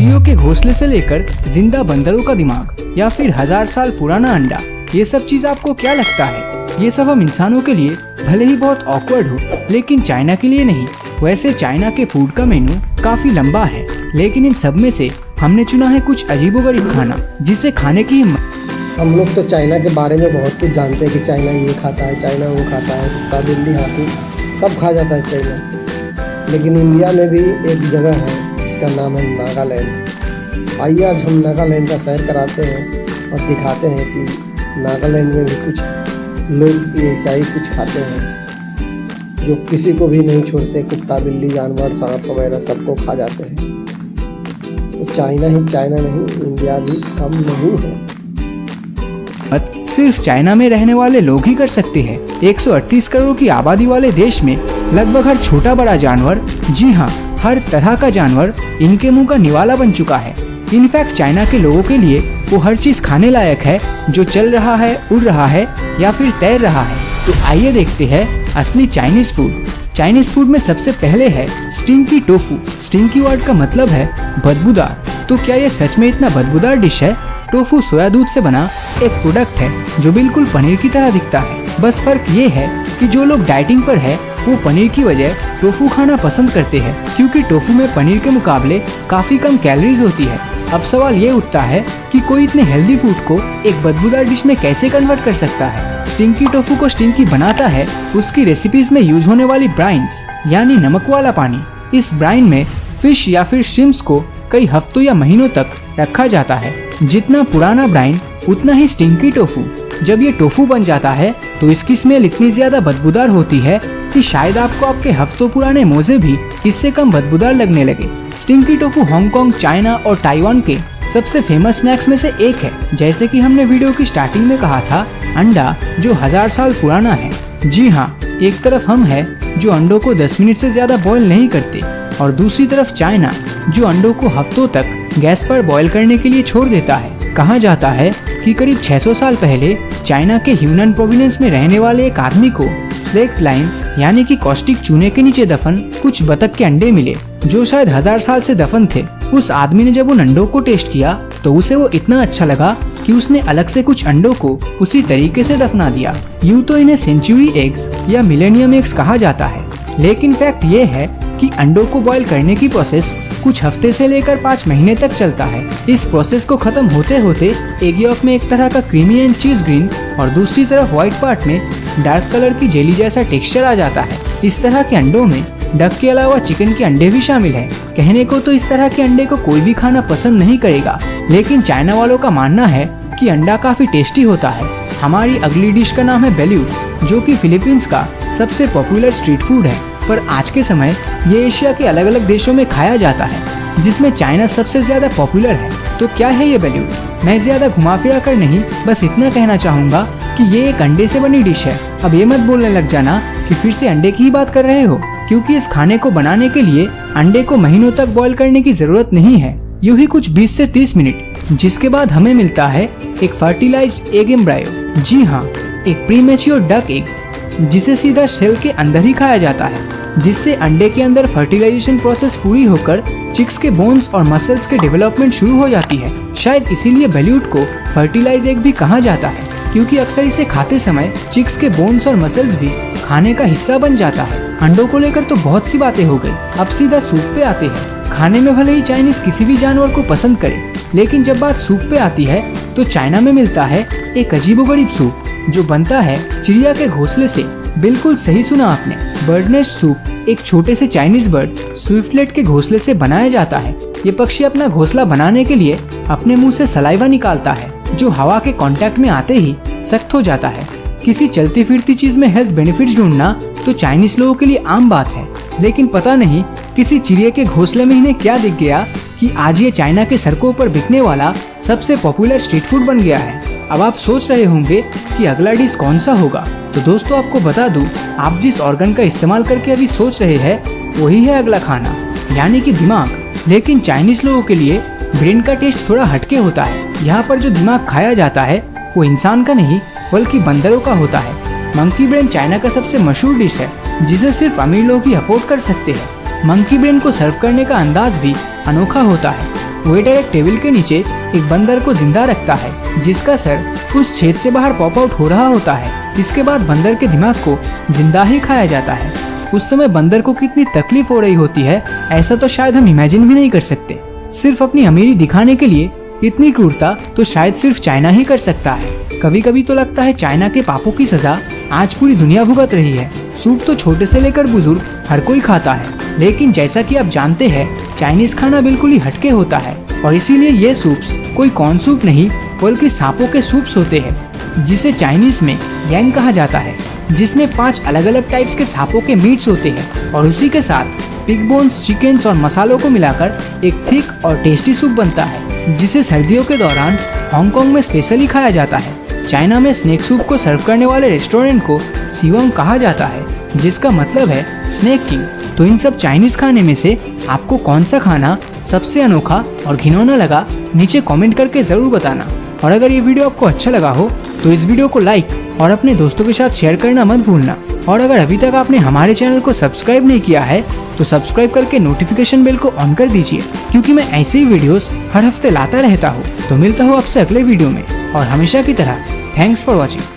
चिड़ियों के घोंसले से लेकर जिंदा बंदरों का दिमाग या फिर 1000 साल पुराना अंडा, ये सब चीज आपको क्या लगता है? ये सब हम इंसानों के लिए भले ही बहुत ऑकवर्ड हो, लेकिन चाइना के लिए नहीं। वैसे चाइना के फूड का मेनू काफी लंबा है, लेकिन इन सब में से हमने चुना है कुछ अजीबोगरीब खाना जिसे खाने की हिम्मत। हम लोग तो चाइना के बारे में बहुत कुछ जानते हैं कि चाइना ये खाता है, चाइना वो खाता है, कुत्ता बिल्ली हाथी सब खा जाता है चाइना। लेकिन इंडिया में भी एक जगह है जिसका नाम है नागालैंड। आइए आज हम नागालैंड का सैर कराते हैं और दिखाते हैं कि नागालैंड में भी कुछ लोग ऐसा ही कुछ खाते हैं जो किसी को भी नहीं छोड़ते। कुत्ता बिल्ली जानवर सांप वगैरह सबको खा जाते हैं। तो चाइना ही चाइना नहीं, इंडिया भी कम नहीं है। सिर्फ चाइना में रहने वाले लोग ही कर सकते हैं। 138 करोड़ की आबादी वाले देश में लगभग हर छोटा बड़ा जानवर, जी हाँ, हर तरह का जानवर इनके मुंह का निवाला बन चुका है। इनफैक्ट चाइना के लोगों के लिए वो हर चीज खाने लायक है जो चल रहा है, उड़ रहा है या फिर तैर रहा है। तो आइए देखते हैं असली चाइनीज फूड। चाइनीज फूड में सबसे पहले है स्टिंकी टोफू। स्टिंकी वर्ड का मतलब है बदबूदार। तो क्या ये सच में इतना बदबूदार डिश है? टोफू सोया दूध से बना एक प्रोडक्ट है जो बिल्कुल पनीर की तरह दिखता है। बस फर्क ये है कि जो लोग डाइटिंग पर है वो पनीर की वजह टोफू खाना पसंद करते हैं, क्योंकि टोफू में पनीर के मुकाबले काफी कम कैलोरीज होती है। अब सवाल ये उठता है कि कोई इतने हेल्दी फूड को एक बदबूदार डिश में कैसे कन्वर्ट कर सकता है? स्टिंकी टोफू को स्टिंकी बनाता है उसकी रेसिपीज में यूज होने वाली ब्राइन्स, यानी नमक वाला पानी। इस ब्राइन में फिश या फिर श्रिम्प्स को कई हफ्तों या महीनों तक रखा जाता है। जितना पुराना ब्राइन उतना ही स्टिंकी टोफू। जब ये टोफू बन जाता है तो इसकी स्मेल इतनी ज्यादा बदबूदार होती है कि शायद आपको आपके हफ्तों पुराने मोजे भी इससे कम बदबूदार लगने लगे। स्टिंकी टोफू हांगकांग, चाइना और ताइवान के सबसे फेमस स्नैक्स में से एक है। जैसे कि हमने वीडियो की स्टार्टिंग में कहा था, अंडा जो 1000 साल पुराना है। जी हाँ, एक तरफ हम है जो अंडों को 10 मिनट से ज्यादा बॉईल नहीं करते और दूसरी तरफ चाइना जो अंडों को हफ्तों तक गैस पर बॉईल करने के लिए छोड़ देता है। कहा जाता है कि करीब 600 साल पहले चाइना के ह्यूनन प्रोविंस में रहने वाले एक आदमी को स्लेक्ट लाइम यानी कि कॉस्टिक चूने के नीचे दफन कुछ बतख के अंडे मिले जो शायद 1000 साल से दफन थे। उस आदमी ने जब उन अंडों को टेस्ट किया तो उसे वो इतना अच्छा लगा कि उसने अलग से कुछ अंडों को उसी तरीके से दफना दिया। यूं तो इन्हें सेंचुरी एग्स या मिलेनियम एग्स कहा जाता है, लेकिन फैक्ट ये है कि अंडों को बॉईल करने की प्रोसेस कुछ हफ्ते से लेकर 5 महीने तक चलता है। इस प्रोसेस को खत्म होते होते एग यॉक में एक तरह का क्रीमी एंड चीज ग्रीन और दूसरी तरफ व्हाइट पार्ट में डार्क कलर की जेली जैसा टेक्सचर आ जाता है। इस तरह के अंडों में डक के अलावा चिकन के अंडे भी शामिल है। कहने को तो इस तरह के अंडे को कोई भी खाना पसंद नहीं करेगा, लेकिन चाइना वालों का मानना है कि अंडा काफी टेस्टी होता है। हमारी अगली डिश का नाम है बेल्यूट, जो कि फिलीपींस का सबसे पॉपुलर स्ट्रीट फूड है, पर आज के समय ये एशिया के अलग अलग देशों में खाया जाता है, जिसमें चाइना सबसे ज्यादा पॉपुलर है। तो क्या है ये बेल्यूट? मैं ज्यादा घुमा फिरा कर नहीं, बस इतना कहना चाहूँगा कि ये एक अंडे से बनी डिश है। अब ये मत बोलने लग जाना कि फिर से अंडे की ही बात कर रहे हो, क्योंकि इस खाने को बनाने के लिए अंडे को महीनों तक बॉईल करने की जरूरत नहीं है, यूं ही कुछ 20 से 30 मिनट, जिसके बाद हमें मिलता है एक फर्टिलाइज्ड एग एम्ब्रायो। जी हाँ, एक प्रीमेच्योर डक एग जिसे सीधा शेल के अंदर ही खाया जाता है, जिससे अंडे के अंदर फर्टिलाइजेशन प्रोसेस पूरी होकर चिक्स के बोन्स और मसल्स के डेवलपमेंट शुरू हो जाती है। शायद इसीलिए बेल्यूट को फर्टिलाइज एग भी कहा जाता है, क्योंकि अक्सर इसे खाते समय चिक्स के बोन्स और मसल्स भी खाने का हिस्सा बन जाता है। अंडों को लेकर तो बहुत सी बातें हो गई, अब सीधा सूप पे आते हैं। खाने में भले ही चाइनीज किसी भी जानवर को पसंद करे, लेकिन जब बात सूप पे आती है तो चाइना में मिलता है एक अजीबोगरीब सूप जो बनता है चिड़िया के घोंसले से। बिल्कुल सही सुना आपने, बर्ड नेस्ट सूप एक छोटे से चाइनीज बर्ड स्विफ्टलेट के घोंसले से बनाया जाता है। ये पक्षी अपना घोंसला बनाने के लिए अपने मुंह से सलाइवा निकालता है, जो हवा के कांटेक्ट में आते ही सख्त हो जाता है। किसी चलती फिरती चीज में हेल्थ बेनिफिट्स ढूंढना तो चाइनीज लोगों के लिए आम बात है, लेकिन पता नहीं किसी चिड़िया के घोंसले में इन्हें क्या दिख गया कि आज ये चाइना के सड़कों पर बिकने वाला सबसे पॉपुलर स्ट्रीट फूड बन गया है। अब आप सोच रहे होंगे कि अगला डिश कौन सा होगा, तो दोस्तों आपको बता दूं, आप जिस ऑर्गन का इस्तेमाल करके अभी सोच रहे हैं वही है अगला खाना, यानी कि दिमाग। लेकिन चाइनीज लोगों के लिए ब्रेन का टेस्ट थोड़ा हटके होता है। यहाँ पर जो दिमाग खाया जाता है वो इंसान का नहीं बल्कि बंदरों का होता है। मंकी ब्रेन चाइना का सबसे मशहूर डिश है, जिसे सिर्फ अमीर लोग ही अफोर्ड कर सकते हैं। मंकी ब्रेन को सर्व करने का अंदाज भी अनोखा होता है। वेटर एक टेबल के नीचे एक बंदर को जिंदा रखता है, जिसका सर उस छेद से बाहर पॉप आउट हो रहा होता है। इसके बाद बंदर के दिमाग को जिंदा ही खाया जाता है। उस समय बंदर को कितनी तकलीफ हो रही होती है, ऐसा तो शायद हम इमेजिन भी नहीं कर सकते। सिर्फ अपनी अमीरी दिखाने के लिए इतनी क्रूरता तो शायद सिर्फ चाइना ही कर सकता है। कभी कभी तो लगता है चाइना के पापों की सजा आज पूरी दुनिया भुगत रही है। सूप तो छोटे से लेकर बुजुर्ग हर कोई खाता है, लेकिन जैसा कि आप जानते हैं चाइनीज खाना बिल्कुल ही हटके होता है और इसीलिए ये सूप्स कोई कॉर्न सूप नहीं बल्कि सांपों के सूप्स होते हैं, जिसे चाइनीज में यांग कहा जाता है, जिसमें 5 अलग अलग टाइप्स के सांपों के मीट्स होते हैं और उसी के साथ पिग बोन्स, चिकन्स और मसालों को मिलाकर एक थिक और टेस्टी सूप बनता है, जिसे सर्दियों के दौरान हांगकांग में स्पेशली खाया जाता है। चाइना में स्नेक सूप को सर्व करने वाले रेस्टोरेंट को सिवोंग कहा जाता है, जिसका मतलब है स्नेक किंग। तो इन सब चाइनीज खाने में से आपको कौन सा खाना सबसे अनोखा और घिनौना लगा, नीचे कमेंट करके जरूर बताना। और अगर ये वीडियो आपको अच्छा लगा हो तो इस वीडियो को लाइक और अपने दोस्तों के साथ शेयर करना मत भूलना। और अगर अभी तक आपने हमारे चैनल को सब्सक्राइब नहीं किया है तो सब्सक्राइब करके नोटिफिकेशन बेल को ऑन कर दीजिए, क्योंकि मैं ऐसे ही वीडियोस हर हफ्ते लाता रहता हूँ। तो मिलता हूँ आपसे अगले वीडियो में और हमेशा की तरह थैंक्स फॉर वॉचिंग।